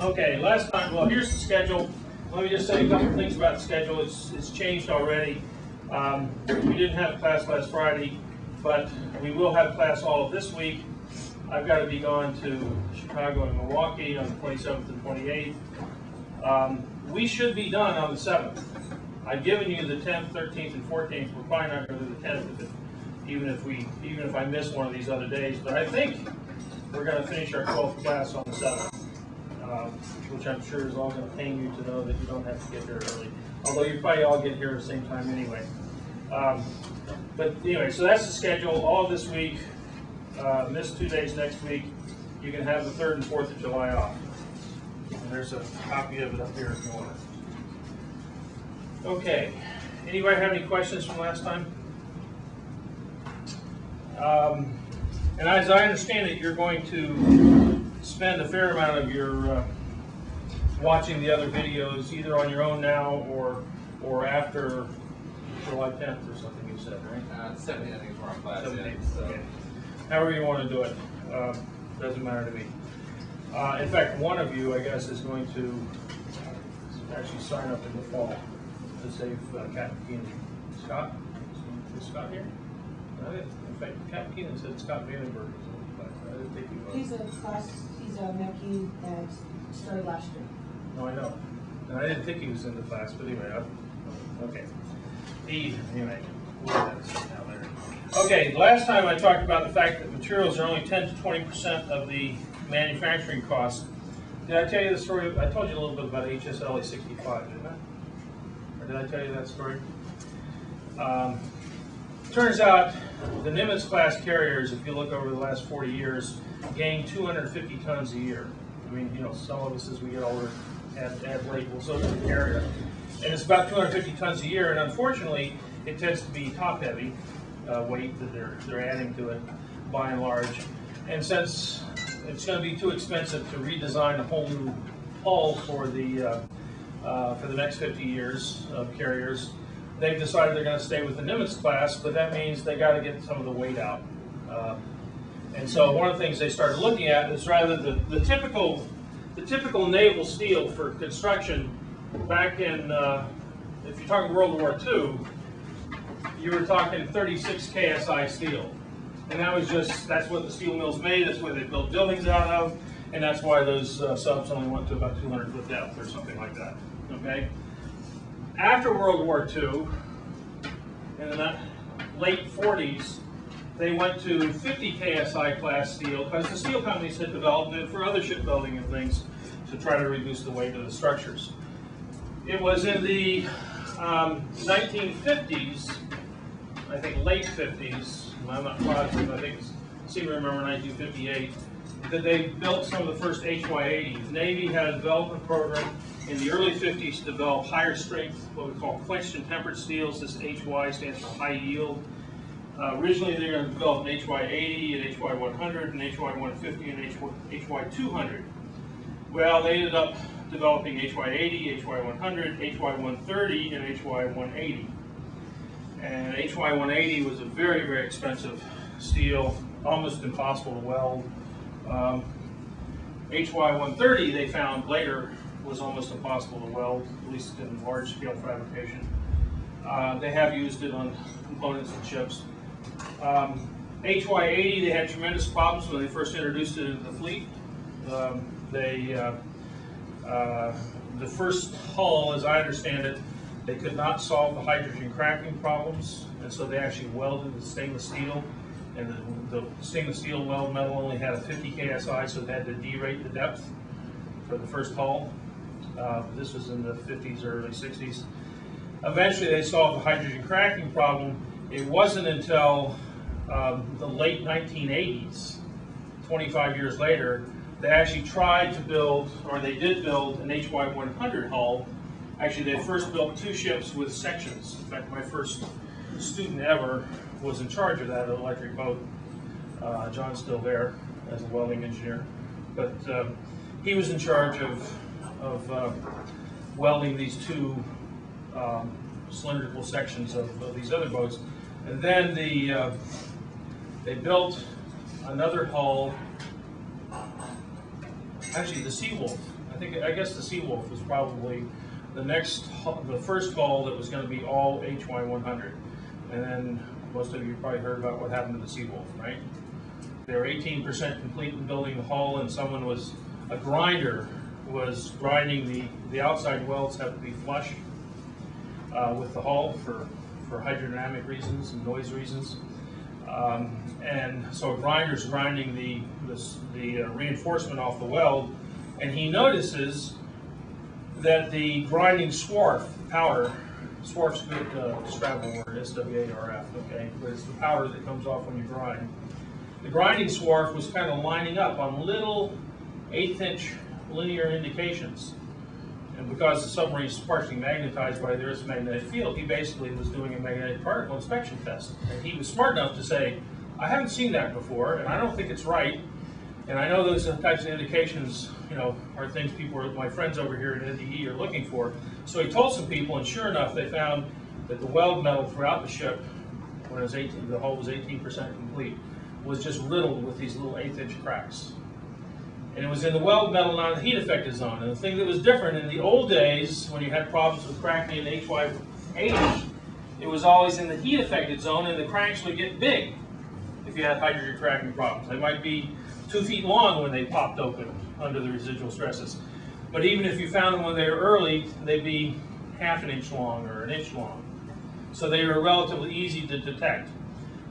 Okay, last time, well, here's the schedule. Let me just say a couple things about the schedule. It's changed already. We didn't have class last Friday, but we will have class all of this week. I've got to be gone to Chicago and Milwaukee on the 27th and 28th. We should be done on the 7th. I've given you the 10th, 13th, and 14th. We're probably not going to do the 10th, even if I miss one of these other days. But I think we're going to finish our 12th class on the 7th, which I'm sure is all going to pain you to know that you don't have to get here early. Although you probably all get here at the same time anyway. But anyway, so that's the schedule. All of this week, miss 2 days next week. You can have the 3rd and 4th of July off. And there's a copy of it up here if you want it. Okay. Anybody have any questions from last time? And as I understand it, you're going to spend a fair amount of your watching the other videos either on your own now or after July 10th or something you said, right? 17, I think, is where our class is. So. Okay. However you want to do it. Doesn't matter to me. In fact, one of you, I guess, is going to actually sign up in the fall to save Captain Keenan. Scott? Is Scott here? In fact, Captain Keenan said Scott Vandenberg is in the class. I didn't think he was. He's a class, he's a Mackie that started last year. No, I know. And I didn't think he was in the class, but anyway, okay. Anyway, okay, last time I talked about the fact that materials are only 10 to 20% of the manufacturing cost. Did I tell you the story? I told you a little bit about HSLA 65, didn't I? Or did I tell you that story? Turns out the Nimitz class carriers, if you look over the last 40 years, gain 250 tons a year. I mean, you know, some of us as we get older add weight, well, so does the carrier. And it's about 250 tons a year, and unfortunately, it tends to be top-heavy weight that they're adding to it, by and large. And since it's going to be too expensive to redesign a whole new hull for the next 50 years of carriers, they've decided they're going to stay with the Nimitz class, but that means they got to get some of the weight out. And so one of the things they started looking at is rather the typical naval steel for construction back in, if you're talking World War II, you were talking 36 KSI steel. And that's what the steel mills made, that's what they built buildings out of, and that's why those subs only went to about 200 foot depth or something like that, okay? After World War II, in the late 40s, they went to 50 KSI class steel because the steel companies had developed it for other shipbuilding and things to try to reduce the weight of the structures. It was in the 1950s, I think late 50s, I'm not positive, I seem to remember 1958, that they built some of the first HY80s. The Navy had a development program in the early 50s to develop higher strength, what we call quenched and tempered steels. This HY stands for high yield. Originally they were going to develop an HY80, an HY100, an HY150, and HY200. Well, they ended up developing HY80, HY100, HY130, and HY180. And HY180 was a very, very expensive steel, almost impossible to weld. HY130 they found later was almost impossible to weld, at least in large-scale fabrication. They have used it on components and ships. HY80 they had tremendous problems when they first introduced it into the fleet. The first hull, as I understand it, they could not solve the hydrogen cracking problems, and so they actually welded the stainless steel, and the stainless steel weld metal only had a 50 KSI, so they had to derate the depth for the first hull. This was in the 50s or early 60s. Eventually they solved the hydrogen cracking problem. It wasn't until the late 1980s, 25 years later, they actually tried to build, or they did build, an HY100 hull. Actually, they first built 2 ships with sections. In fact, my first student ever was in charge of that electric boat. John's still there as a welding engineer. But he was in charge of welding these 2 cylindrical sections of these other boats. And then they built another hull actually the Seawolf. I guess the Seawolf was probably the first hull that was going to be all HY100. And then most of you probably heard about what happened to the Seawolf, right? They were 18% complete in building the hull, and a grinder was grinding the outside welds have to be flush with the hull for hydrodynamic reasons and noise reasons. And so a grinder's grinding the reinforcement off the weld, and he notices that the grinding swarf, powder, swarf's a good Scrabble word, S-W-A-R-F, okay, but it's the powder that comes off when you grind. The grinding swarf was kind of lining up on little 1/8" linear indications. And because the submarine is partially magnetized by the Earth's magnetic field, he basically was doing a magnetic particle inspection test. And he was smart enough to say, I haven't seen that before, and I don't think it's right. And I know those types of indications, are things my friends over here at NDE are looking for. So he told some people, and sure enough, they found that the weld metal throughout the ship, when it was the hull was 18% complete, was just riddled with these little 1/8" cracks. And it was in the weld metal, not in the heat affected zone. And the thing that was different in the old days, when you had problems with cracking in HY80, it was always in the heat affected zone, and the cracks would get big if you had hydrogen cracking problems. They might be 2 feet long when they popped open under the residual stresses. But even if you found them when they were early, they'd be 1/2 inch long or 1 inch long. So they were relatively easy to detect.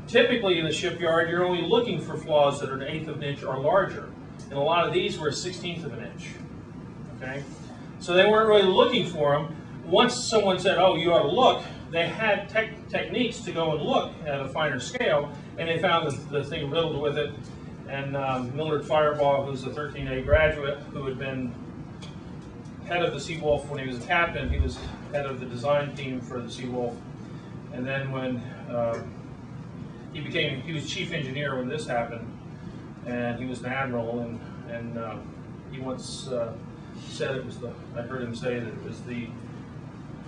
Typically in the shipyard, you're only looking for flaws that are 1/8 of an inch or larger. And a lot of these were 1/16 of an inch. Okay? So they weren't really looking for them. Once someone said, oh, you ought to look, they had techniques to go and look at a finer scale, and they found the thing riddled with it. And Millard Firebaugh, who's a 13A graduate, who had been head of the Seawolf when he was a captain, he was head of the design team for the Seawolf. And then when he was chief engineer when this happened, and he was an admiral, and he once said I heard him say that it was the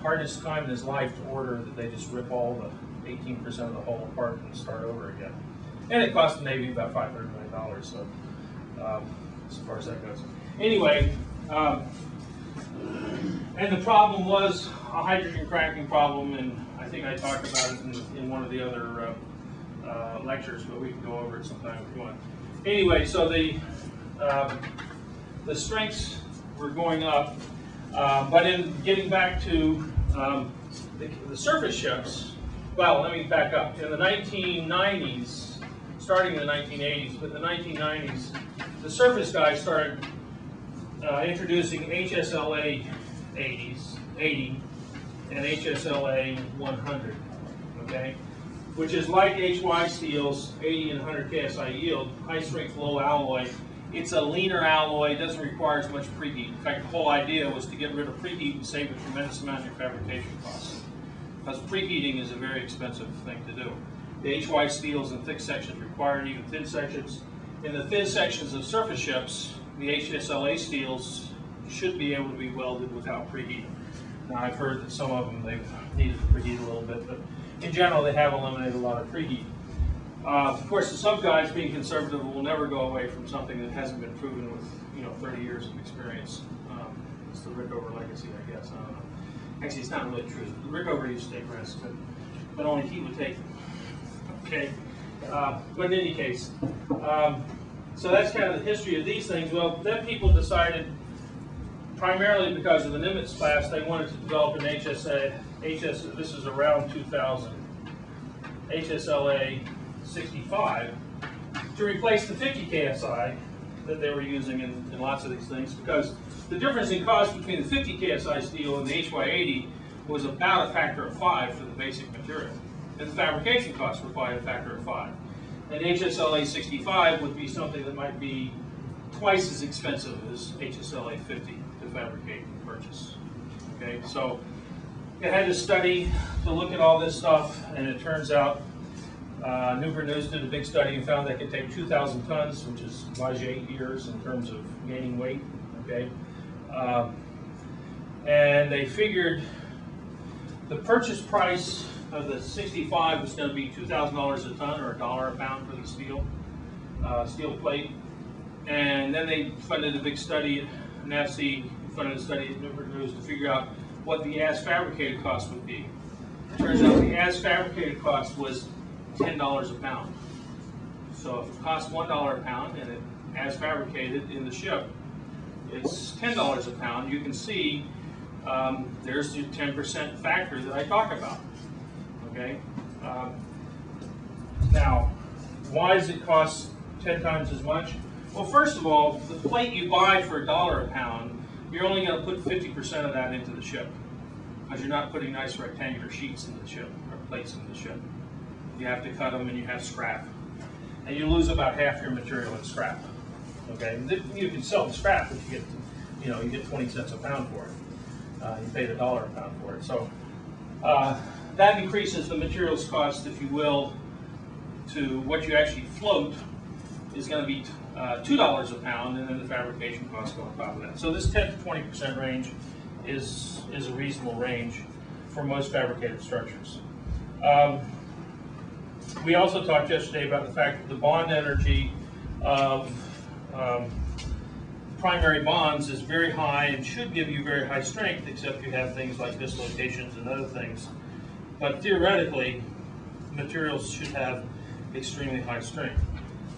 hardest time in his life to order that they just rip all the 18% of the hull apart and start over again. And it cost the Navy about $500 million, so as far as that goes. Anyway, and the problem was a hydrogen cracking problem, and I think I talked about it in one of the other lectures, but we can go over it sometime if you want. Anyway, so the strengths were going up, but in getting back to the surface ships, well, let me back up. In the 1990s, starting in the 1980s, but in the 1990s, the surface guys started introducing HSLA 80 and HSLA 100, okay? Which is like HY steels, 80 and 100 KSI yield, high strength, low alloy. It's a leaner alloy, doesn't require as much preheat. In fact, the whole idea was to get rid of preheat and save a tremendous amount of your fabrication costs. Because preheating is a very expensive thing to do. The HY steels in thick sections require it, even thin sections. In the thin sections of surface ships, the HSLA steels should be able to be welded without preheat. Now, I've heard that some of them they've needed to preheat a little bit, but in general, they have eliminated a lot of preheat. Of course, the sub guys, being conservative, will never go away from something that hasn't been proven with 30 years of experience. It's the Rickover legacy, I guess. I don't know. Actually, it's not really true. The Rickover used to take risks, but only he would take them. Okay, but in any case, so that's kind of the history of these things. Well, then people decided, primarily because of the Nimitz class, they wanted to develop an this is around 2000, HSLA 65, to replace the 50 KSI that they were using in lots of these things, because the difference in cost between the 50 KSI steel and the HY80 was about a factor of 5 for the basic material. And the fabrication costs were by a factor of 5. And HSLA 65 would be something that might be twice as expensive as HSLA 50 to fabricate and purchase. Okay, so they had to study to look at all this stuff, and it turns out Newport News did a big study and found they could take 2,000 tons, which is Leger 8 years in terms of gaining weight. Okay, and they figured the purchase price of the 65 was going to be $2,000 a ton, or $1 a pound for the steel plate. And then they funded a big study, NAFC funded a study at Newport News to figure out what the as fabricated cost would be. Turns out the as fabricated cost was $10 a pound. So if it costs $1 a pound and it as fabricated in the ship, it's $10 a pound. You can see there's the 10% factor that I talk about. Okay. Now, why does it cost 10 times as much? Well, first of all, the plate you buy for $1 a pound, you're only going to put 50% of that into the ship, because you're not putting nice rectangular sheets in the ship, or plates in the ship. You have to cut them and you have scrap. And you lose about half your material in scrap. Okay, you can sell the scrap, but you get 20 cents a pound for it. You paid $1 a pound for it. So that increases the materials cost, if you will, to what you actually float is going to be $2 a pound, and then the fabrication costs go on top of that. So this 10 to 20% range is a reasonable range for most fabricated structures. We also talked yesterday about the fact that the bond energy of primary bonds is very high and should give you very high strength, except you have things like dislocations and other things. But theoretically, materials should have extremely high strength.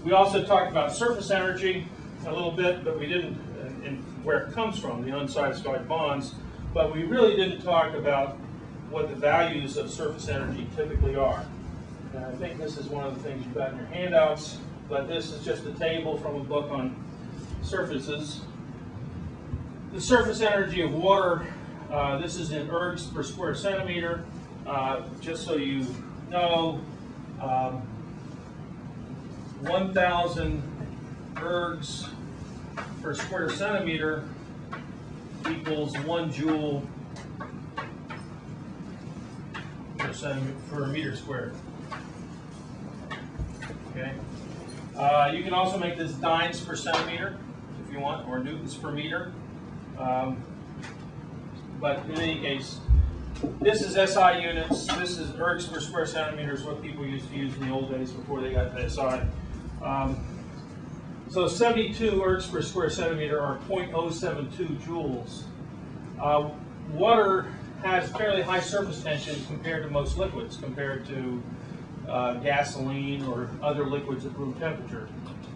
We also talked about surface energy a little bit, but we didn't, and where it comes from, the unsatisfied bonds, but we really didn't talk about what the values of surface energy typically are. And I think this is one of the things you've got in your handouts, but this is just a table from a book on surfaces. The surface energy of water, this is in ergs per square centimeter. Just so you know, 1,000 ergs per square centimeter equals 1 joule per meter squared. Okay. You can also make this dynes per centimeter if you want, or newtons per meter. But in any case, this is SI units. This is ergs per square centimeter, is what people used to use in the old days before they got to SI. So 72 ergs per square centimeter are 0.072 joules. Water has fairly high surface tension compared to most liquids, compared to gasoline or other liquids at room temperature.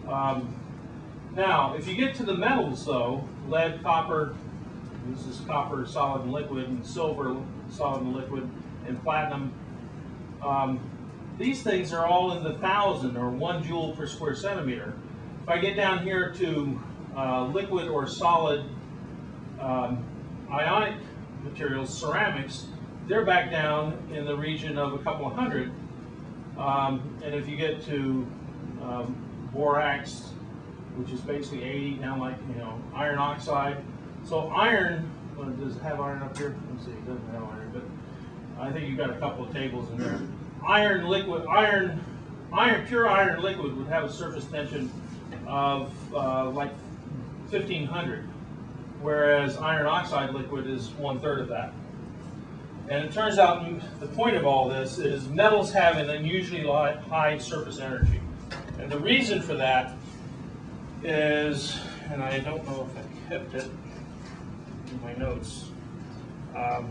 Now, if you get to the metals, though, lead, copper, this is copper solid and liquid, and silver solid and liquid, and platinum, these things are all in the 1,000 or 1 joule per square centimeter. If I get down here to liquid or solid ionic materials, ceramics, they're back down in the region of a couple of hundred. And if you get to borax, which is basically 80, down like, iron oxide. So iron, does it have iron up here? Let's see, it doesn't have iron, but I think you've got a couple of tables in there. Iron liquid, pure iron liquid would have a surface tension of like 1,500, whereas iron oxide liquid is 1/3 of that. And it turns out the point of all this is metals have an unusually high surface energy. And the reason for that is, and I don't know if I kept it in my notes. Well,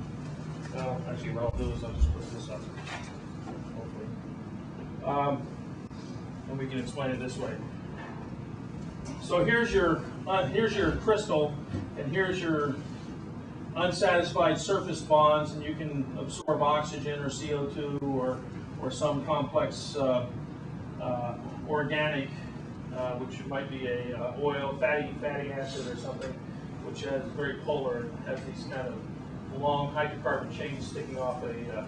actually what I'll do is I'll just put this up, hopefully. And we can explain it this way. So here's your crystal, and here's your unsatisfied surface bonds, and you can absorb oxygen or CO2 or some complex organic, which might be a oil, fatty acid or something, which is very polar and has these kind of long hydrocarbon chains sticking off a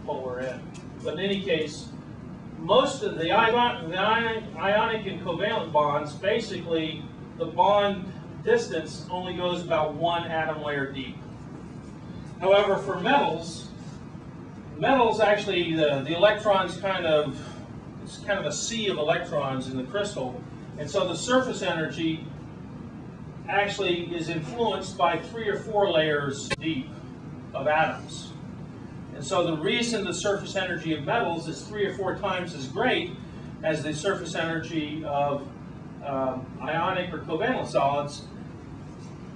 polar end. But in any case, most of the ionic and covalent bonds, basically the bond distance only goes about 1 atom layer deep. However, for metals actually the electrons it's kind of a sea of electrons in the crystal, and so the surface energy actually is influenced by 3 or 4 layers deep of atoms. And so the reason the surface energy of metals is 3 or 4 times as great as the surface energy of ionic or covalent solids,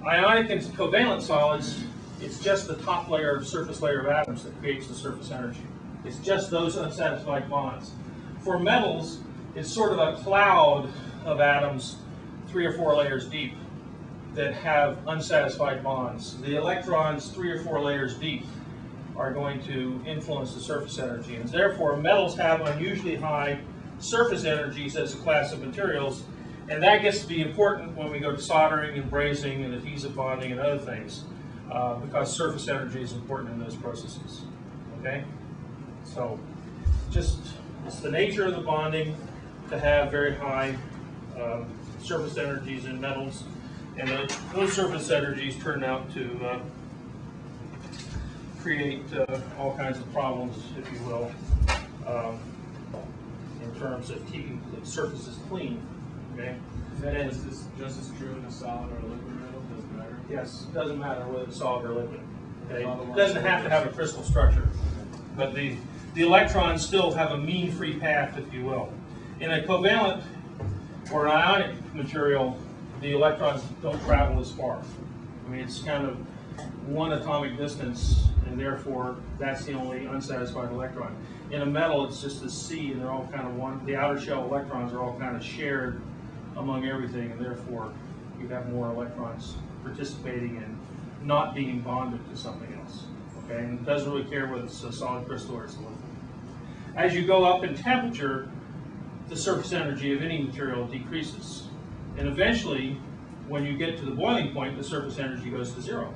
ionic and covalent solids, it's just the top layer, surface layer of atoms that creates the surface energy. It's just those unsatisfied bonds. For metals, it's sort of a cloud of atoms, 3 or 4 layers deep, that have unsatisfied bonds. The electrons 3 or 4 layers deep are going to influence the surface energy, and therefore metals have unusually high surface energies as a class of materials, and that gets to be important when we go to soldering and brazing and adhesive bonding and other things, because surface energy is important in those processes. Okay, so it's the nature of the bonding to have very high surface energies in metals, and those surface energies turn out to create all kinds of problems, if you will, in terms of keeping the surfaces clean. Okay? Is that just as true in a solid or a liquid metal? Doesn't matter? Yes, it doesn't matter whether it's solid or liquid. Okay? It doesn't have to have a crystal structure, but the electrons still have a mean free path, if you will. In a covalent or an ionic material, the electrons don't travel as far. I mean, it's kind of one atomic distance, and therefore that's the only unsatisfied electron. In a metal, it's just a C, and they're all kind of one. The outer shell electrons are all kind of shared among everything, and therefore you have more electrons participating in not being bonded to something else. Okay, and it doesn't really care whether it's a solid crystal or it's a liquid. As you go up in temperature, the surface energy of any material decreases. And eventually, when you get to the boiling point, the surface energy goes to 0.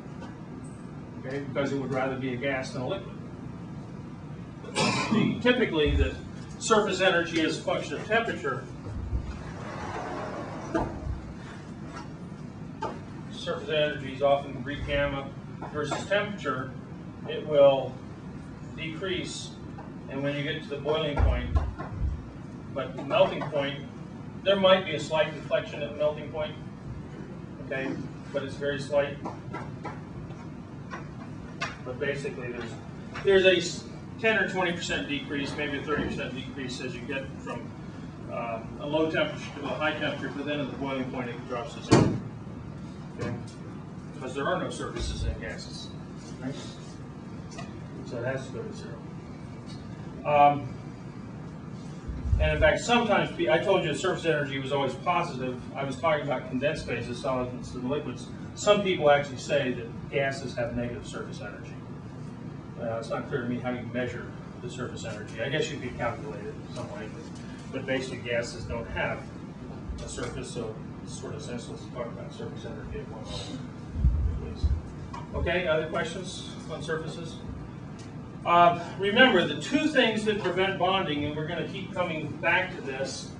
Okay, because it would rather be a gas than a liquid. Typically, the surface energy as a function of temperature, surface energy is often Greek gamma versus temperature, it will decrease, and when you get to the boiling point, but the melting point, there might be a slight deflection at the melting point, okay, but it's very slight. But basically, there's a 10 or 20% decrease, maybe a 30% decrease as you get from a low temperature to a high temperature, but then at the boiling point it drops to 0. Okay? Because there are no surfaces in gases, right? So it has to go to 0. And in fact, sometimes, I told you the surface energy was always positive. I was talking about condensed phases, solids and liquids. Some people actually say that gases have negative surface energy. It's not clear to me how you measure the surface energy. I guess you could calculate it in some way, but basically gases don't have a surface, so it's sort of senseless to talk about surface energy at one level, at least. Okay, other questions on surfaces? Remember, the two things that prevent bonding, and we're going to keep coming back to this,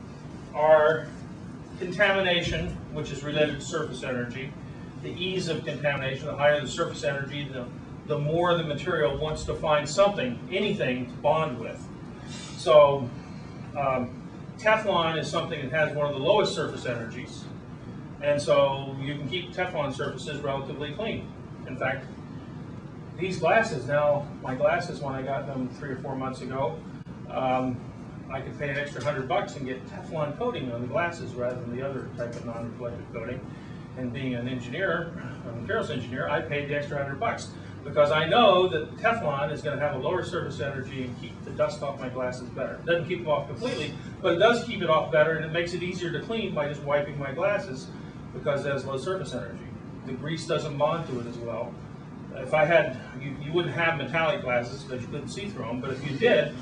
are contamination, which is related to surface energy. The ease of contamination, the higher the surface energy, the more the material wants to find something, anything to bond with. So Teflon is something that has one of the lowest surface energies, and so you can keep Teflon surfaces relatively clean. In fact, these glasses now, my glasses when I got them 3 or 4 months ago, I could pay an extra $100 and get Teflon coating on the glasses rather than the other type of non-reflective coating. And being an engineer, a materials engineer, I paid the extra $100 because I know that Teflon is going to have a lower surface energy and keep the dust off my glasses better. It doesn't keep them off completely, but it does keep it off better, and it makes it easier to clean by just wiping my glasses because it has low surface energy. The grease doesn't bond to it as well. If I had, you wouldn't have metallic glasses because you couldn't see through them, but if you did,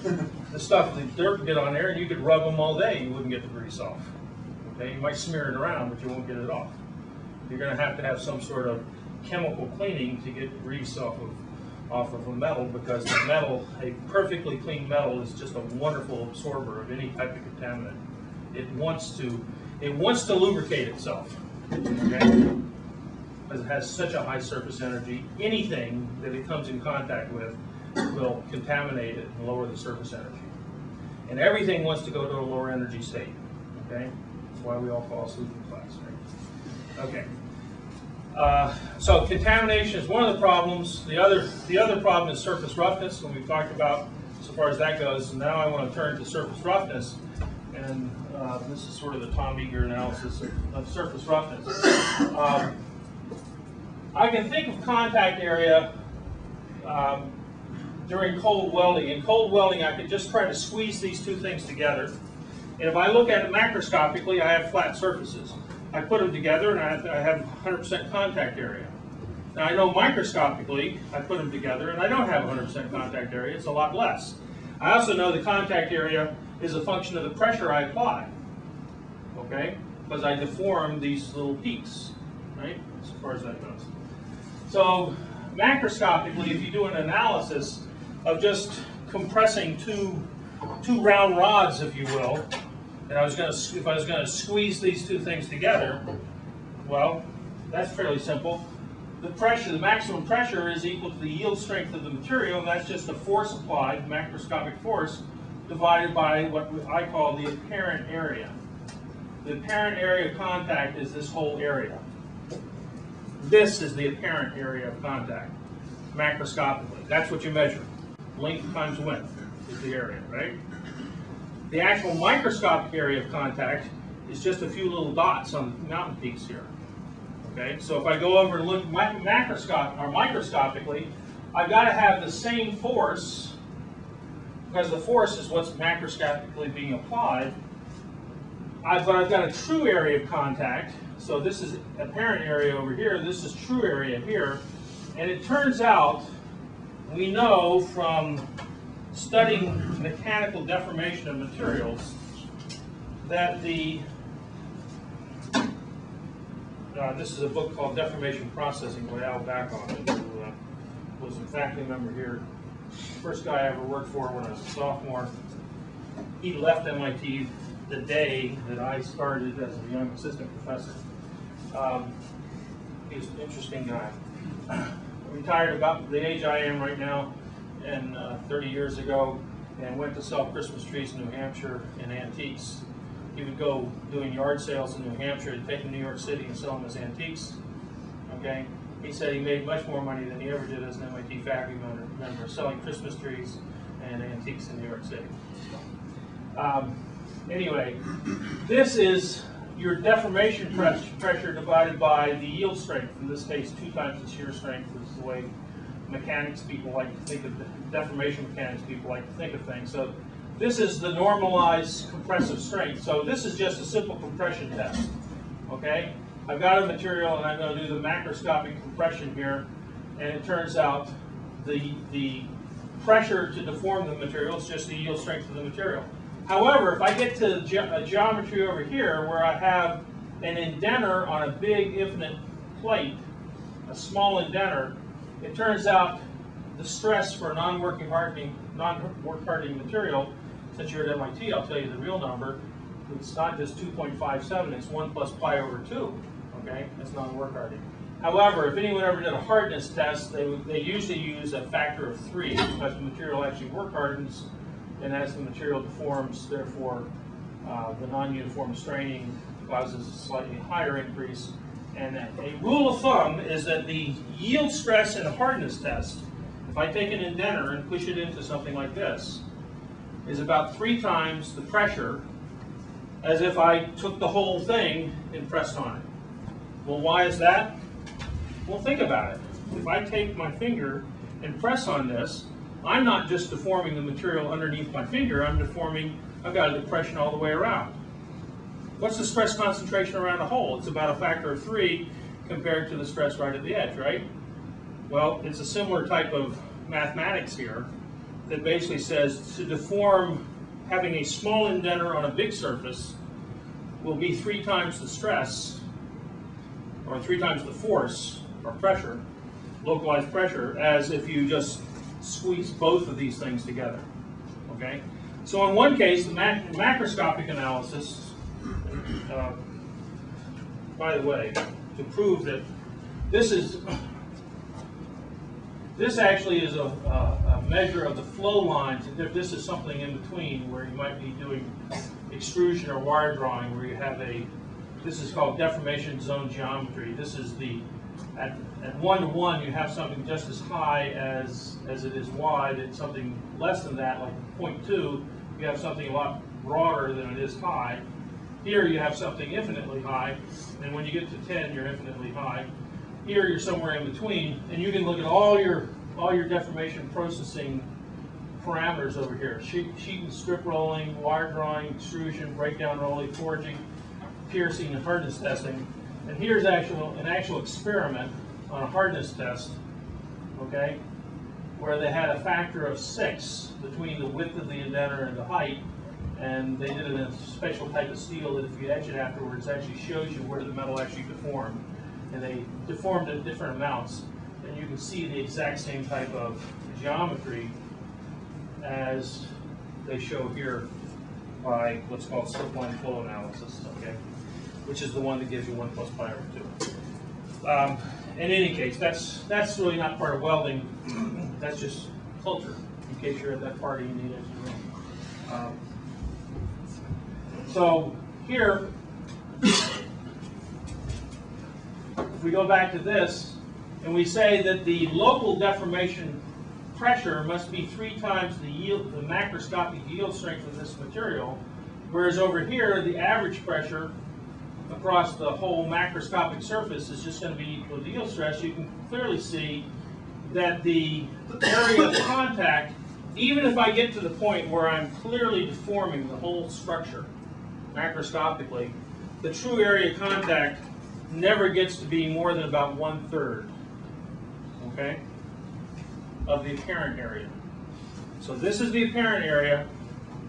the stuff, the dirt would get on there and you could rub them all day, you wouldn't get the grease off. Okay, you might smear it around, but you won't get it off. You're going to have some sort of chemical cleaning to get grease off of a metal, because the metal, a perfectly clean metal, is just a wonderful absorber of any type of contaminant. It wants to lubricate itself. Okay? Because it has such a high surface energy, anything that it comes in contact with will contaminate it and lower the surface energy. And everything wants to go to a lower energy state. Okay? That's why we all fall asleep in class, right? Okay. So contamination is one of the problems. The other problem is surface roughness, when we talked about so far as that goes. And now I want to turn to surface roughness. and this is sort of the Tom Eager analysis of surface roughness. I can think of contact area during cold welding. In cold welding, I could just try to squeeze these two things together. And if I look at it macroscopically, I have flat surfaces. I put them together and I have 100% contact area. Now I know microscopically, I put them together and I don't have 100% contact area, it's a lot less. I also know the contact area is a function of the pressure I apply, okay? Because I deform these little peaks, right, as far as that goes. So macroscopically, if you do an analysis of just compressing two round rods, if you will, and if I was going to squeeze these two things together, well, that's fairly simple. The pressure, the maximum pressure, is equal to the yield strength of the material, and that's just the force applied, macroscopic force, divided by what I call the apparent area. The apparent area of contact is this whole area. This is the apparent area of contact, macroscopically. That's what you measure. Length times width is the area, right? The actual microscopic area of contact is just a few little dots on the mountain peaks here. Okay, so if I go over and look microscopically, I've got to have the same force, because the force is what's macroscopically being applied. But I've got a true area of contact. So this is apparent area over here. This is true area here. And it turns out, we know from studying mechanical deformation of materials that this is a book called Deformation Processing by Al Bacon, who was a faculty member here. First guy I ever worked for when I was a sophomore. He left MIT the day that I started as a young assistant professor. He was an interesting guy. Retired about the age I am right now, and 30 years ago, and went to sell Christmas trees in New Hampshire and antiques. He would go doing yard sales in New Hampshire and take them to New York City and sell them as antiques. Okay, he said he made much more money than he ever did as an MIT faculty member selling Christmas trees and antiques in New York City. Anyway, this is your deformation pressure divided by the yield strength. In this case, 2 times the shear strength is the way mechanics people like to think of, deformation mechanics people like to think of things. So this is the normalized compressive strength. So this is just a simple compression test. Okay, I've got a material and I'm going to do the macroscopic compression here, and it turns out the pressure to deform the material is just the yield strength of the material. However, if I get to a geometry over here where I have an indenter on a big infinite plate, a small indenter, it turns out the stress for non-work hardening material, since you're at MIT, I'll tell you the real number. It's not just 2.57, it's 1 plus pi over 2. Okay, that's non-work hardening. However, if anyone ever did a hardness test, they usually use a factor of 3 because the material actually work hardens, and as the material deforms, therefore the non-uniform straining causes a slightly higher increase. And a rule of thumb is that the yield stress in a hardness test, if I take an indenter and push it into something like this, is about 3 times the pressure as if I took the whole thing and pressed on it. Well, why is that? Well, think about it. If I take my finger and press on this, I'm not just deforming the material underneath my finger, I've got a depression all the way around. What's the stress concentration around a hole? It's about a factor of 3 compared to the stress right at the edge, right? Well, it's a similar type of mathematics here that basically says to deform, having a small indenter on a big surface will be 3 times the stress, or 3 times the force, or pressure, localized pressure, as if you just squeeze both of these things together. Okay? So in one case, the macroscopic analysis, by the way, to prove that this actually is a measure of the flow lines. If this is something in between where you might be doing extrusion or wire drawing, where you have this is called deformation zone geometry. This is at 1 to 1, you have something just as high as it is wide. At something less than that, like 0.2, you have something a lot broader than it is high. Here you have something infinitely high, and when you get to 10, you're infinitely high. Here you're somewhere in between, and you can look at all your deformation processing parameters over here: sheet and strip rolling, wire drawing, extrusion, breakdown rolling, forging, piercing, and hardness testing. And here's an actual experiment on a hardness test, okay, where they had a factor of 6 between the width of the indenter and the height, and they did it in a special type of steel that if you etch it afterwards, actually shows you where the metal actually deformed. And they deformed at different amounts, and you can see the exact same type of geometry as they show here by what's called slip-line flow analysis, okay, which is the one that gives you 1 plus pi over 2. In any case, that's really not part of welding. That's just culture, in case you're at that party and you need it. So here, if we go back to this, and we say that the local deformation pressure must be 3 times the macroscopic yield strength of this material, whereas over here, the average pressure across the whole macroscopic surface is just going to be equal to yield stress, you can clearly see that the area of contact, even if I get to the point where I'm clearly deforming the whole structure macroscopically, the true area of contact never gets to be more than about 1/3, okay, of the apparent area. So this is the apparent area,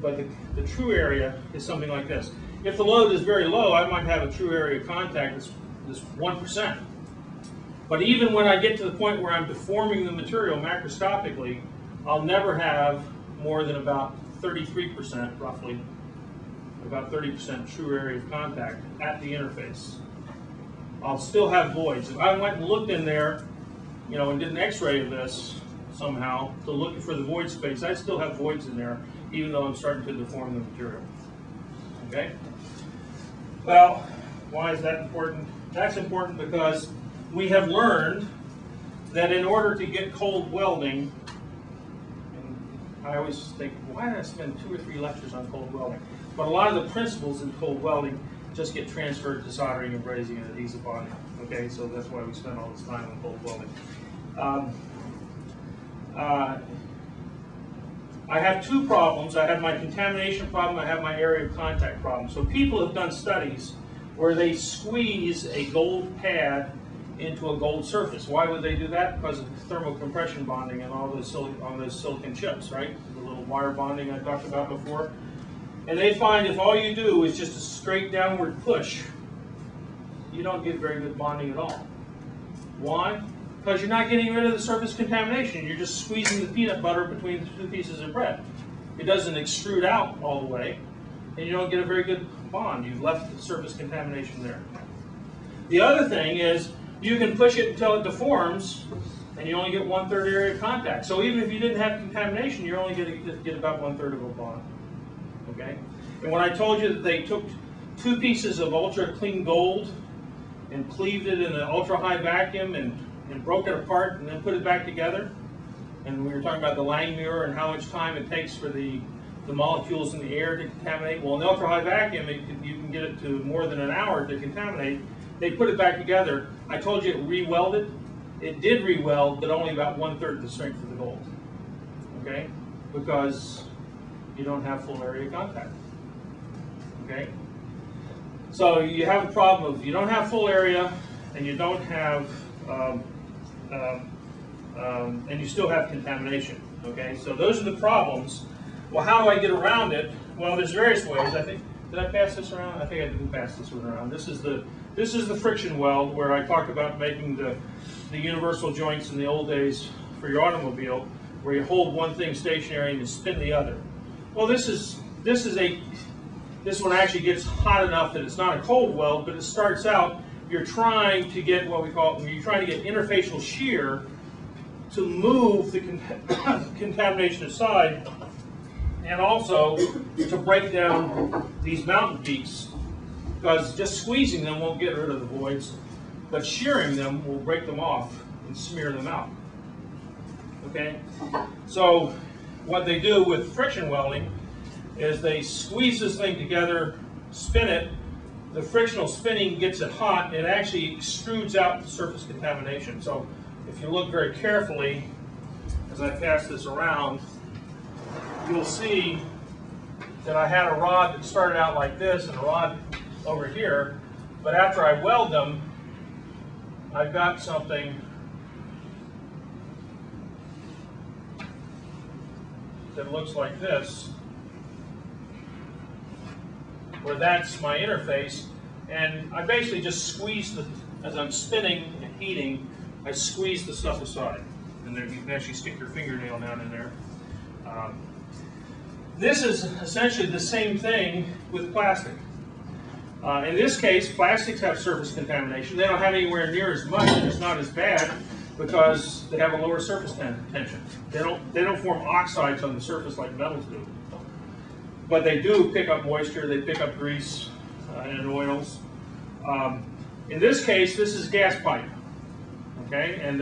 but the true area is something like this. If the load is very low, I might have a true area of contact that's 1%. But even when I get to the point where I'm deforming the material macroscopically, I'll never have more than about 33%, roughly, about 30% true area of contact at the interface. I'll still have voids. If I went and looked in there, you know, and did an X-ray of this somehow to look for the void space, I still have voids in there, even though I'm starting to deform the material. Okay? Well, why is that important? That's important because we have learned that in order to get cold welding, and I always think, why did I spend 2 or 3 lectures on cold welding? But a lot of the principles in cold welding just get transferred to soldering and brazing and adhesive bonding. Okay, so that's why we spend all this time on cold welding. I have 2 problems. I have my contamination problem, I have my area of contact problem. So people have done studies where they squeeze a gold pad into a gold surface. Why would they do that? Because of thermocompression bonding and all those on those silicon chips, right? The little wire bonding I talked about before. And they find if all you do is just a straight downward push, you don't get very good bonding at all. Why? Because you're not getting rid of the surface contamination. You're just squeezing the peanut butter between the 2 pieces of bread. It doesn't extrude out all the way, and you don't get a very good bond. You've left the surface contamination there. The other thing is you can push it until it deforms, and you only get 1/3 area of contact. So even if you didn't have contamination, you're only going to get about 1/3 of a bond. Okay? And when I told you that they took 2 pieces of ultra clean gold and cleaved it in an ultra high vacuum and broke it apart and then put it back together, and we were talking about the Langmuir and how much time it takes for the molecules in the air to contaminate. Well, in the ultra high vacuum, you can get it to more than an hour to contaminate. They put it back together. I told you it re-welded. It did re-weld, but only about 1/3 the strength of the gold. Okay? Because you don't have full area of contact. Okay? So you have a problem of you don't have full area, and you don't have, and you still have contamination. Okay? So those are the problems. Well, how do I get around it? Well, there's various ways. I think, did I pass this around? I think I didn't pass this one around. This is the friction weld where I talked about making the universal joints in the old days for your automobile, where you hold one thing stationary and you spin the other. Well, this one actually gets hot enough that it's not a cold weld, but it starts out, you're trying to get what we call, you're trying to get interfacial shear to move the contamination aside, and also to break down these mountain peaks, because just squeezing them won't get rid of the voids, but shearing them will break them off and smear them out. Okay? So what they do with friction welding is they squeeze this thing together, spin it. The frictional spinning gets it hot, and it actually extrudes out the surface contamination. So if you look very carefully, as I pass this around, you'll see that I had a rod that started out like this and a rod over here, but after I weld them, I've got something that looks like this, where that's my interface, and I basically just squeeze the, as I'm spinning and heating, I squeeze the stuff aside, and there you can actually stick your fingernail down in there. This is essentially the same thing with plastic. In this case, plastics have surface contamination. They don't have anywhere near as much, and it's not as bad because they have a lower surface tension. They don't form oxides on the surface like metals do. But they do pick up moisture, they pick up grease and oils. In this case, this is gas pipe. Okay, and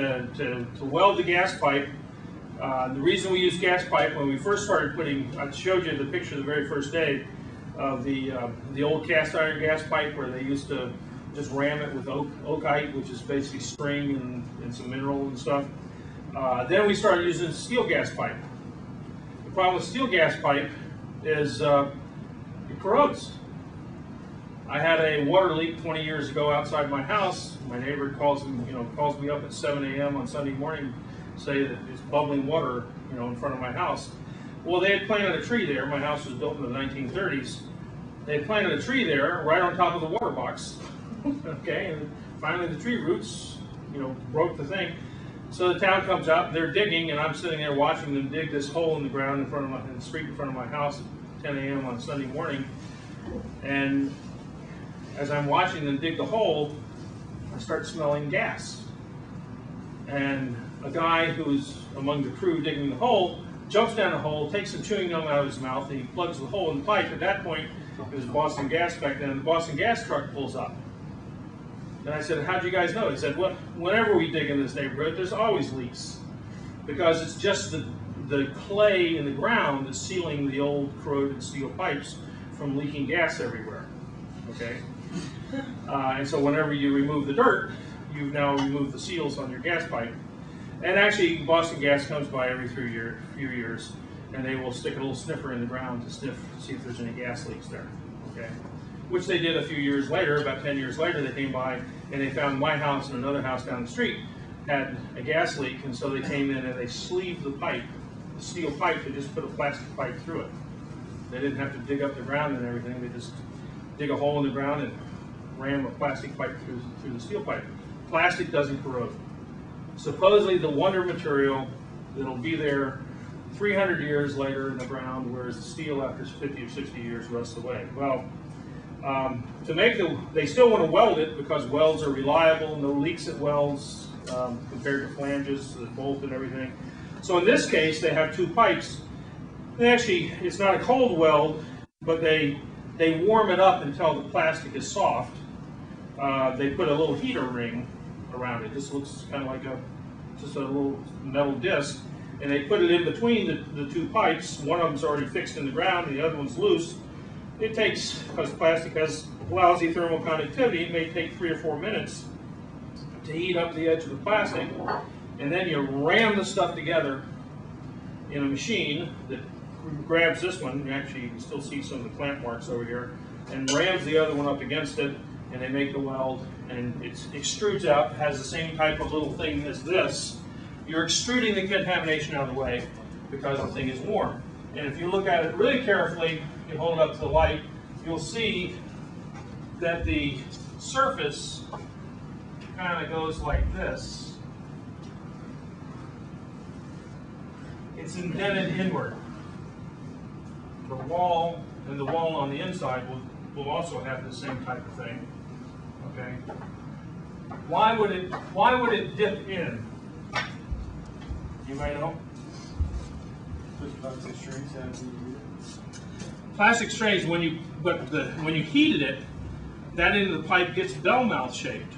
to weld the gas pipe, the reason we use gas pipe, when we first started putting, I showed you the picture the very first day of the old cast iron gas pipe where they used to just ram it with oakite, which is basically string and some mineral and stuff. Then we started using steel gas pipe. The problem with steel gas pipe is it corrodes. I had a water leak 20 years ago outside my house. My neighbor calls me up at 7 a.m. on Sunday morning, say that it's bubbling water, in front of my house. Well, they had planted a tree there. My house was built in the 1930s. They had planted a tree there right on top of the water box. Okay, and finally the tree roots, broke the thing. So the town comes out, they're digging, and I'm sitting there watching them dig this hole in the ground in the street in front of my house at 10 a.m. on Sunday morning. And as I'm watching them dig the hole, I start smelling gas. And a guy who's among the crew digging the hole jumps down the hole, takes some chewing gum out of his mouth, and he plugs the hole in the pipe. At that point, it was Boston Gas back then, and the Boston Gas truck pulls up. And I said, how'd you guys know? He said, well, whenever we dig in this neighborhood, there's always leaks. Because it's just the clay in the ground that's sealing the old corroded steel pipes from leaking gas everywhere. Okay? And so whenever you remove the dirt, you've now removed the seals on your gas pipe. And actually, Boston Gas comes by every few years, and they will stick a little sniffer in the ground to sniff, see if there's any gas leaks there. Okay? Which they did a few years later. About 10 years later, they came by and they found my house and another house down the street had a gas leak, and so they came in and they sleeved the pipe, the steel pipe. They just put a plastic pipe through it. They didn't have to dig up the ground and everything. They just dig a hole in the ground and ram a plastic pipe through the steel pipe. Plastic doesn't corrode. Supposedly the wonder material that'll be there 300 years later in the ground, whereas the steel after 50 or 60 years rusts away. Well, they still want to weld it because welds are reliable, no leaks at welds compared to flanges, the bolt and everything. So in this case, they have two pipes. And actually, it's not a cold weld, but they warm it up until the plastic is soft. They put a little heater ring around it. This looks kind of like just a little metal disc, and they put it in between the two pipes. One of them's already fixed in the ground, and the other one's loose. It takes, because plastic has lousy thermal conductivity, it may take 3 or 4 minutes to heat up the edge of the plastic, and then you ram the stuff together in a machine that grabs this one. Actually, you can still see some of the clamp marks over here, and rams the other one up against it, and they make the weld, and it extrudes out. It has the same type of little thing as this. You're extruding the contamination out of the way because the thing is warm. And if you look at it really carefully, you hold it up to the light, you'll see that the surface kind of goes like this. It's indented inward. The wall and the wall on the inside will also have the same type of thing. Okay. Why would it dip in? You might know. Plastic strains, when you heated it, that end of the pipe gets bell mouth shaped,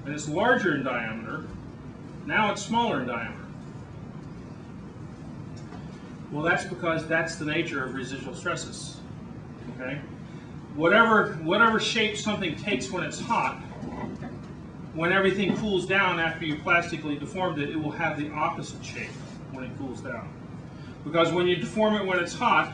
and it's larger in diameter. Now it's smaller in diameter. Well, that's because that's the nature of residual stresses. Okay? Whatever shape something takes when it's hot, when everything cools down after you plastically deformed it, it will have the opposite shape when it cools down. Because when you deform it when it's hot,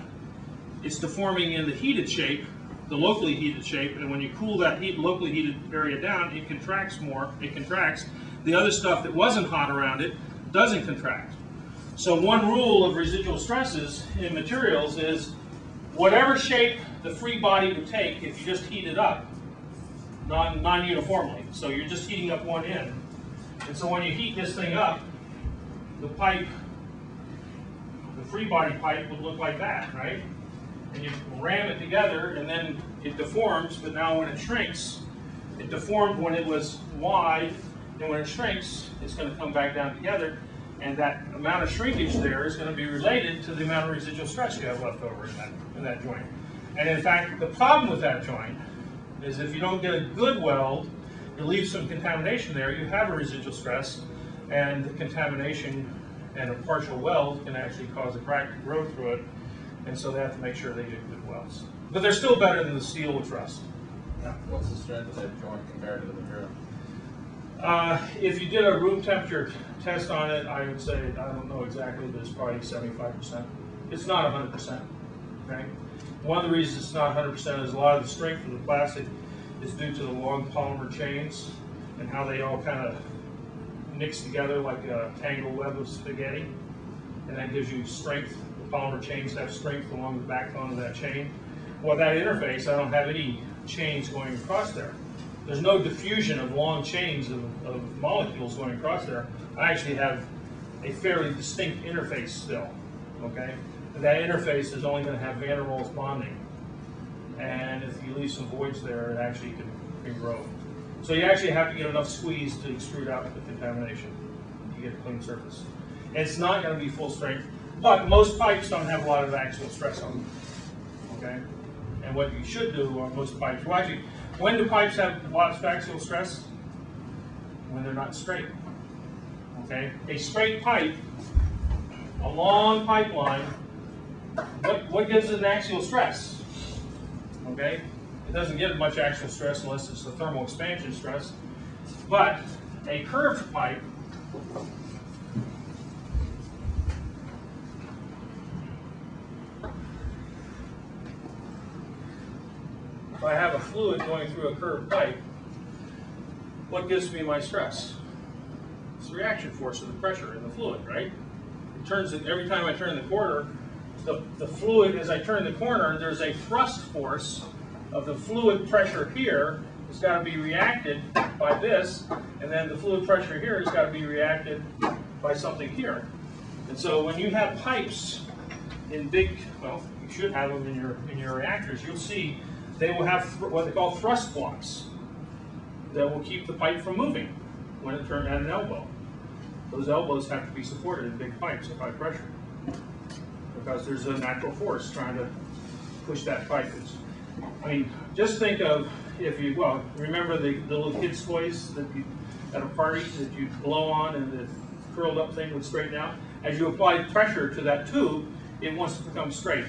it's deforming in the heated shape, the locally heated shape, and when you cool that locally heated area down, it contracts more, it contracts. The other stuff that wasn't hot around it doesn't contract. So one rule of residual stresses in materials is whatever shape the free body would take if you just heat it up, non-uniformly. So you're just heating up one end. And so when you heat this thing up, the pipe, the free body pipe would look like that, right? And you ram it together and then it deforms, but now when it shrinks, it deformed when it was wide, and when it shrinks, it's going to come back down together, and that amount of shrinkage there is going to be related to the amount of residual stress you have left over in that joint. And in fact, the problem with that joint is if you don't get a good weld, you leave some contamination there, you have a residual stress, and the contamination and a partial weld can actually cause a crack to grow through it, and so they have to make sure they get good welds. But they're still better than the steel with rust. Yeah. What's the strength of that joint compared to the material? If you did a room temperature test on it, I would say, I don't know exactly, but it's probably 75%. It's not 100%. Okay? One of the reasons it's not 100% is a lot of the strength of the plastic is due to the long polymer chains and how they all kind of mix together like a tangled web of spaghetti. And that gives you strength. The polymer chains have strength along the backbone of that chain. Well, that interface, I don't have any chains going across there. There's no diffusion of long chains of molecules going across there. I actually have a fairly distinct interface still, okay? And that interface is only going to have van der Waals bonding. And if you leave some voids there, it actually can grow. So you actually have to get enough squeeze to extrude out the contamination. You get a clean surface. And it's not going to be full strength, but most pipes don't have a lot of axial stress on them, okay? And what you should do on most pipes, well actually, when do pipes have lots of axial stress? When they're not straight. Okay? A straight pipe, a long pipeline, what gives it an axial stress? Okay? It doesn't get much axial stress unless it's the thermal expansion stress. But a curved pipe, if I have a fluid going through a curved pipe, what gives me my stress? It's the reaction force of the pressure in the fluid, right? It turns it every time I turn the corner. The fluid, as I turn the corner, there's a thrust force of the fluid pressure here. It's got to be reacted by this, and then the fluid pressure here has got to be reacted by something here. And so when you have pipes in big, well, you should have them in your reactors, you'll see they will have what they call thrust blocks that will keep the pipe from moving when it turns at an elbow. Those elbows have to be supported in big pipes at high pressure because there's a natural force trying to push that pipe. I mean, just think of if you, well, remember the little kids' toys that you, at a party that you blow on and the curled up thing would straighten out? As you apply pressure to that tube, it wants to become straight.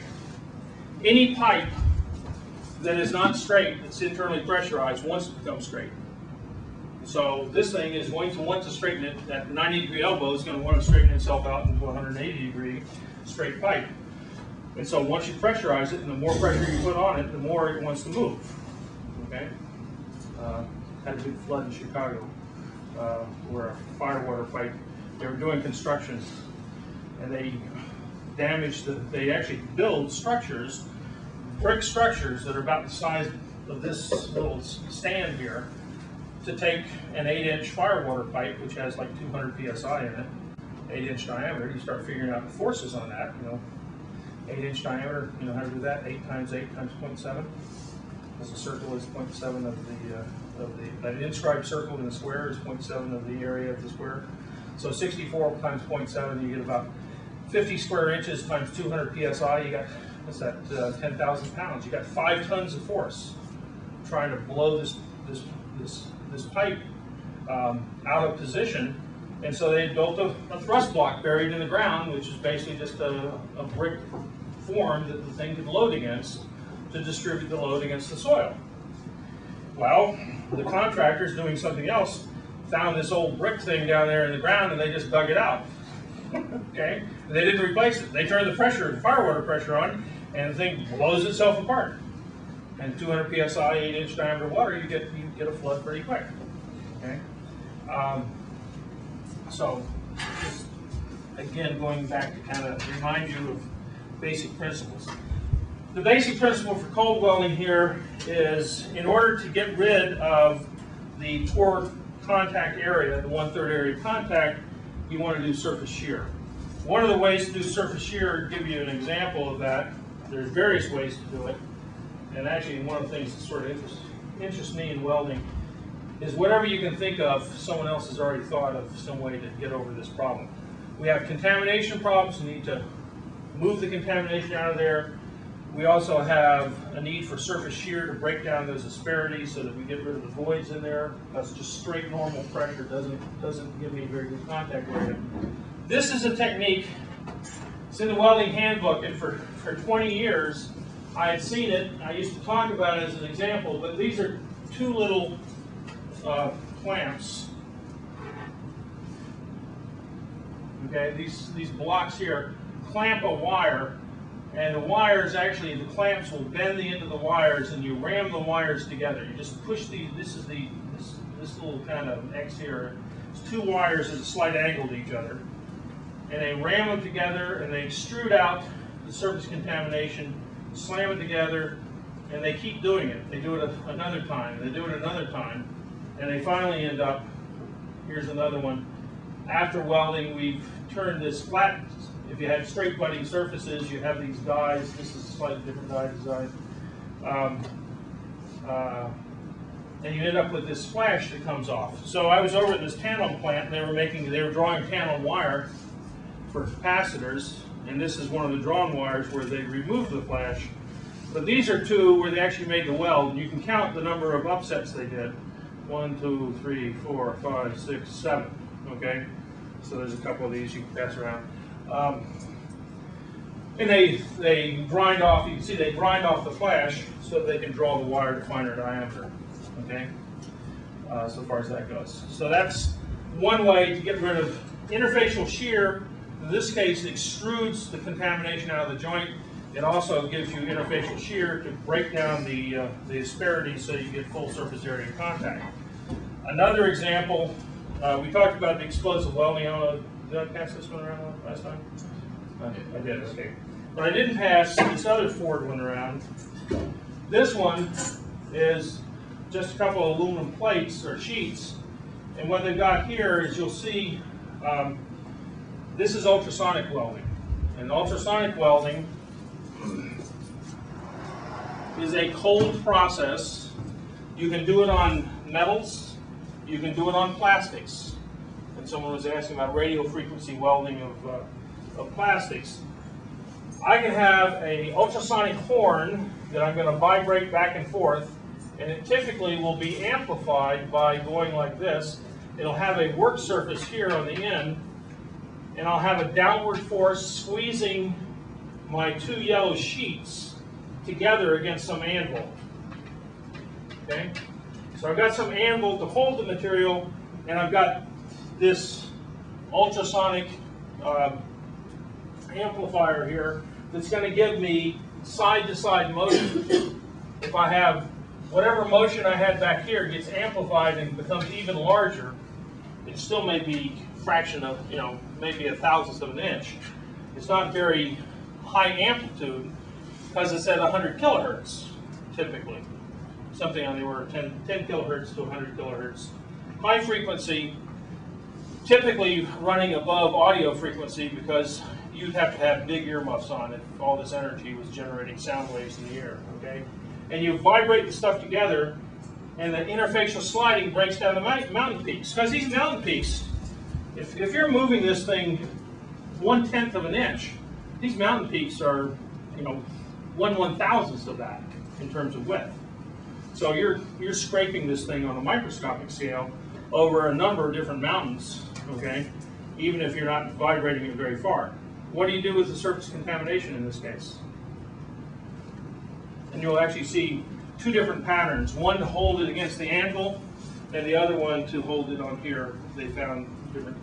Any pipe that is not straight, it's internally pressurized, wants to become straight. So this thing is going to want to straighten it. That 90-degree elbow is going to want to straighten itself out into a 180-degree straight pipe. And so once you pressurize it, and the more pressure you put on it, the more it wants to move. Okay? Had a big flood in Chicago where a firewater pipe, they were doing construction, and they damaged, they actually build structures, brick structures that are about the size of this little stand here, to take an 8-inch firewater pipe, which has like 200 psi in it, 8-inch diameter. You start figuring out the forces on that, 8-inch diameter, you know how to do that? 8 times 8 times 0.7. Because the circle is 0.7 of the inscribed circle in the square is 0.7 of the area of the square. So 64 times 0.7, you get about 50 square inches times 200 psi. You got, what's that? 10,000 pounds. You got 5 tons of force trying to blow this pipe out of position And so they built a thrust block buried in the ground, which is basically just a brick form that the thing could load against to distribute the load against the soil. Well, the contractors doing something else found this old brick thing down there in the ground, and they just dug it out. Okay, and they didn't replace it. They turned the fire water pressure on, and the thing blows itself apart. And 200 psi, 8-inch diameter water, you get a flood pretty quick. Okay, so just again going back to kind of remind you of basic principles. The basic principle for cold welding here is, in order to get rid of the poor contact area, the 1/3 area of contact, you want to do surface shear. One of the ways to do surface shear, to give you an example of that, there's various ways to do it, and actually one of the things that sort of interests me in welding is whatever you can think of, someone else has already thought of some way to get over this problem. We have contamination problems, we need to move the contamination out of there. We also have a need for surface shear to break down those asperities so that we get rid of the voids in there. That's just straight normal pressure, doesn't give me very good contact area. This is a technique, it's in the welding handbook, and for 20 years I had seen it. I used to talk about it as an example, but these are two little clamps. Okay, these blocks here clamp a wire, and the wires, actually the clamps will bend the end of the wires, and you ram the wires together. You just push this little kind of X here. It's two wires at a slight angle to each other, and they ram them together, and they extrude out the surface contamination, slam it together, and they keep doing it. They do it another time, they do it another time, and they finally end up, here's another one. After welding, we've turned this flat. If you had straight butting surfaces, you have these dies. This is a slightly different die design. And you end up with this flash that comes off. So I was over at this tantalum plant, and they were drawing tantalum wire for capacitors, and this is one of the drawn wires where they removed the flash. But these are two where they actually made the weld. You can count the number of upsets they did. 1, 2, 3, 4, 5, 6, 7. Okay, so there's a couple of these you can pass around. And they grind off, you can see they grind off the flash so that they can draw the wire to finer diameter, okay, so far as that goes. So that's one way to get rid of interfacial shear. In this case, it extrudes the contamination out of the joint. It also gives you interfacial shear to break down the asperities so you get full surface area contact. Another example, we talked about the explosive welding. I don't know, did I pass this one around last time? I did, okay. But I didn't pass this other Ford one around. This one is just a couple of aluminum plates or sheets, and what they've got here is, you'll see, this is ultrasonic welding. And ultrasonic welding is a cold process. You can do it on metals, you can do it on plastics. And someone was asking about radio frequency welding of plastics. I can have a ultrasonic horn that I'm going to vibrate back and forth, and it typically will be amplified by going like this. It'll have a work surface here on the end, and I'll have a downward force squeezing my two yellow sheets together against some anvil. Okay? So I've got some anvil to hold the material, and I've got this ultrasonic amplifier here that's going to give me side-to-side motion. If I have whatever motion I had back here gets amplified and becomes even larger, it still may be a fraction of, maybe a thousandth of an inch. It's not very high amplitude because it's at 100 kilohertz typically. Something on the order of 10 kilohertz to 100 kilohertz. High frequency, typically running above audio frequency, because you'd have to have big earmuffs on if all this energy was generating sound waves in the air, okay? And you vibrate the stuff together, and the interfacial sliding breaks down the mountain peaks. Because these mountain peaks, if you're moving this thing 1/10 of an inch, these mountain peaks are, 1/1000th of that in terms of width. So you're scraping this thing on a microscopic scale, over a number of different mountains, okay, even if you're not vibrating it very far. What do you do with the surface contamination in this case? And you'll actually see two different patterns, one to hold it against the anvil, and the other one to hold it on here. They found different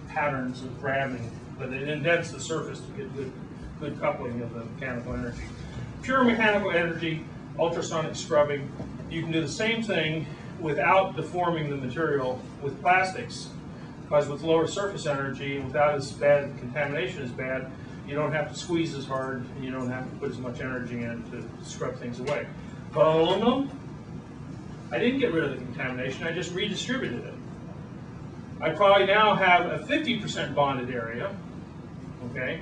patterns of grabbing, but it indents the surface to get good coupling of the mechanical energy. Pure mechanical energy, ultrasonic scrubbing, you can do the same thing without deforming the material with plastics, because with lower surface energy and without as bad contamination as bad, you don't have to squeeze as hard and you don't have to put as much energy in to scrub things away. But on aluminum, I didn't get rid of the contamination, I just redistributed it. I probably now have a 50% bonded area, okay?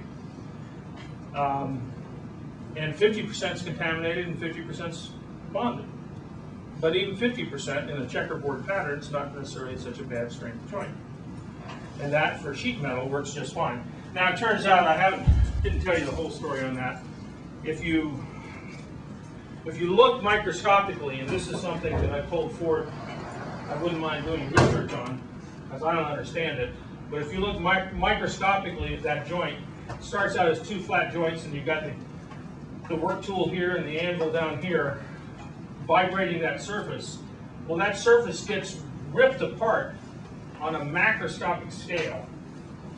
And 50% is contaminated and 50% is bonded. But even 50% in a checkerboard pattern is not necessarily such a bad strength joint. And that for sheet metal works just fine. Now it turns out didn't tell you the whole story on that. If you look microscopically, and this is something that I pulled forth, I wouldn't mind doing research on, because I don't understand it. But if you look microscopically at that joint, it starts out as two flat joints, and you've got the work tool here and the anvil down here, vibrating that surface. Well, that surface gets ripped apart on a macroscopic scale.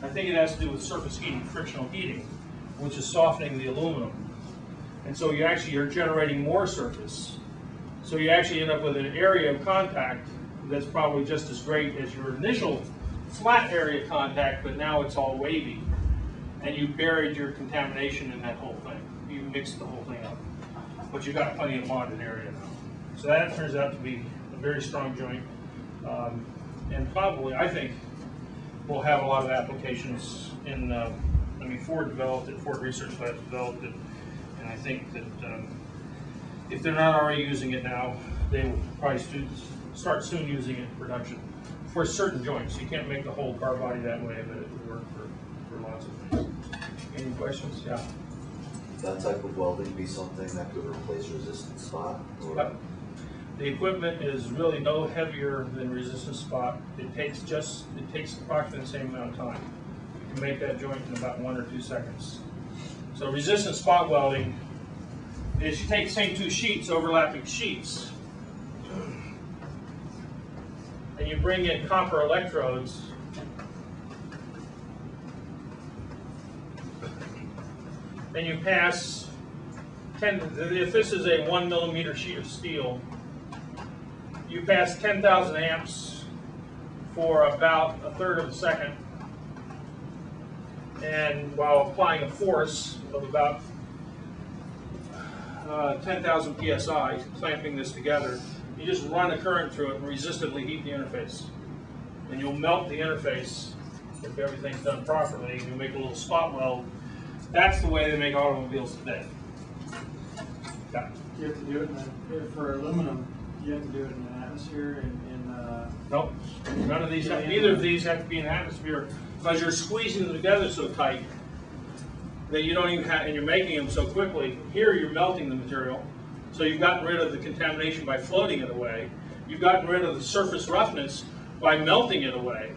I think it has to do with surface heating, frictional heating, which is softening the aluminum. And so you're generating more surface. So you actually end up with an area of contact that's probably just as great as your initial flat area contact, but now it's all wavy. And you buried your contamination in that whole thing. You mixed the whole thing up. But you've got plenty of bonded area now. So that turns out to be a very strong joint. And probably, I think, will have a lot of applications in, Ford developed it, Ford Research Lab developed it, and I think that if they're not already using it now, they will probably start soon using it in production for certain joints. You can't make the whole car body that way, but it would work for lots of things. Any questions? Yeah. That type of welding be something that could replace resistant spot? Or? Yep. The equipment is really no heavier than resistant spot. It takes approximately the same amount of time. You can make that joint in about 1 or 2 seconds. So resistant spot welding is you take the same two sheets, overlapping sheets, and you bring in copper electrodes and you pass if this is a 1 millimeter sheet of steel, you pass 10,000 amps for about a third of a second, and while applying a force of about 10,000 psi, clamping this together, you just run a current through it and resistively heat the interface. And you'll melt the interface if everything's done properly. You'll make a little spot weld. That's the way they make automobiles today. Yeah. You have to do it for aluminum. You have to do it in an atmosphere Nope. None of these. Neither of these have to be in the atmosphere because you're squeezing them together so tight that you don't even have, and you're making them so quickly. Here you're melting the material, so you've gotten rid of the contamination by floating it away. You've gotten rid of the surface roughness by melting it away.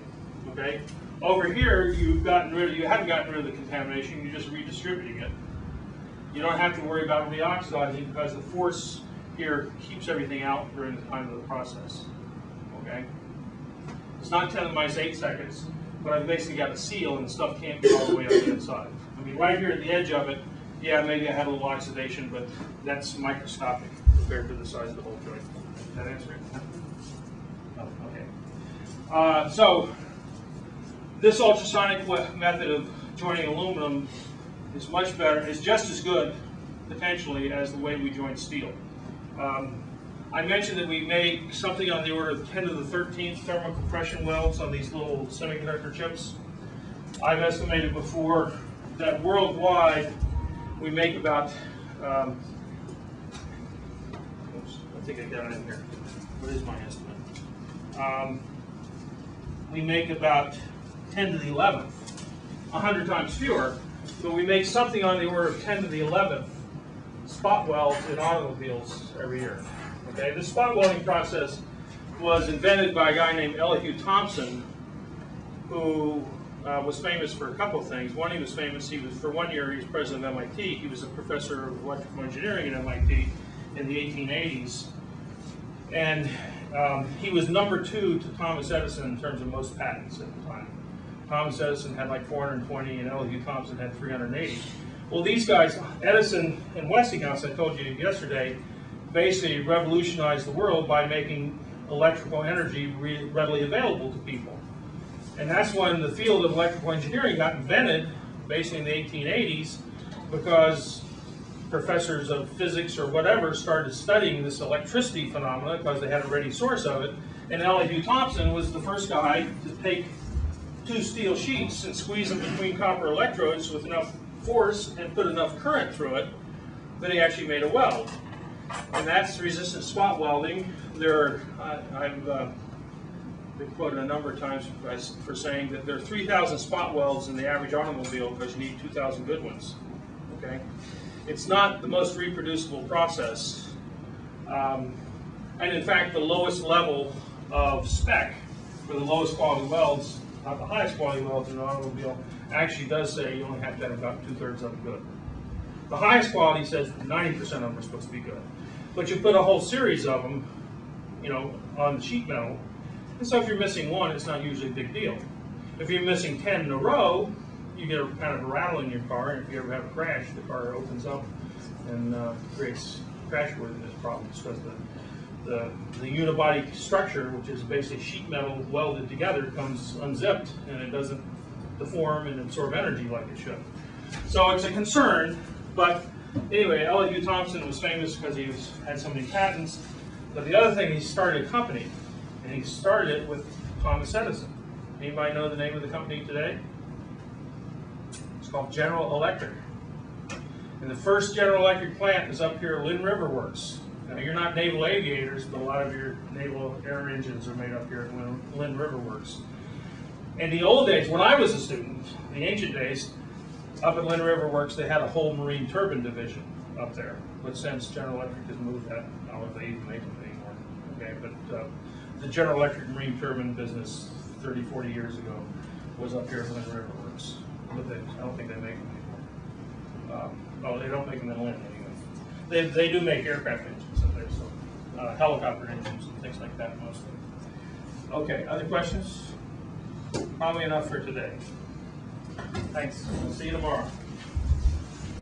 Okay. Over here, you haven't gotten rid of the contamination. You're just redistributing it. You don't have to worry about reoxidizing because the force here keeps everything out during the time of the process. Okay? It's not 10 to the minus 8 seconds, but I've basically got a seal and the stuff can't get all the way up the inside. I mean, right here at the edge of it, yeah, maybe I had a little oxidation, but that's microscopic compared to the size of the whole joint. Does that answer it? Oh, okay. So, this ultrasonic method of joining aluminum is much better, is just as good, potentially, as the way we join steel. I mentioned that we make something on the order of 10 to the 13th thermal compression welds on these little semiconductor chips. I've estimated before that worldwide we make about, oops, I think I got it in here. What is my estimate? We make about 10 to the 11th, 100 times fewer, but we make something on the order of 10 to the 11th spot welds in automobiles every year. Okay, this spot welding process was invented by a guy named Elihu Thomson, who was famous for a couple of things. One, he was famous, for 1 year, he was president of MIT. He was a professor of electrical engineering at MIT in the 1880s. And he was number 2 to Thomas Edison in terms of most patents at the time. Thomas Edison had like 420 and Elihu Thomson had 380. Well, these guys, Edison and Westinghouse, I told you yesterday, basically revolutionized the world by making electrical energy readily available to people. And that's when the field of electrical engineering got invented, basically in the 1880s, because professors of physics or whatever started studying this electricity phenomena because they had a ready source of it. And Elihu Thomson was the first guy to take 2 steel sheets and squeeze them between copper electrodes with enough force and put enough current through it that he actually made a weld. And that's resistant spot welding. I've been quoted a number of times for saying that there are 3,000 spot welds in the average automobile because you need 2,000 good ones. Okay, it's not the most reproducible process, and in fact, the lowest level of spec for the lowest quality welds, not the highest quality welds in an automobile, actually does say you only have to have about 2/3 of them good. The highest quality says 90% of them are supposed to be good, but you put a whole series of them, you know, on sheet metal. And so if you're missing one, it's not usually a big deal. If you're missing 10 in a row, you get a kind of a rattle in your car, and if you ever have a crash, the car opens up and creates crashworthiness problems because the unibody structure, which is basically sheet metal welded together, comes unzipped and it doesn't deform and absorb energy like it should. So it's a concern, but anyway, Elihu Thomson was famous because he had so many patents, but the other thing, he started a company. And he started it with Thomas Edison. Anybody know the name of the company today? It's called General Electric. And the first General Electric plant is up here at Lynn River Works. Now, you're not naval aviators, but a lot of your naval air engines are made up here at Lynn River Works. In the old days, when I was a student, in the ancient days, up at Lynn River Works, they had a whole marine turbine division up there. But since General Electric has moved that, I don't know if they even make them anymore. Okay, but the General Electric marine turbine business 30, 40 years ago was up here at Lynn River Works. But I don't think they make them anymore. Oh, they don't make them in Lynn anyway. They do make aircraft engines up there, so helicopter engines and things like that mostly. Okay, other questions? Probably enough for today. Thanks. See you tomorrow.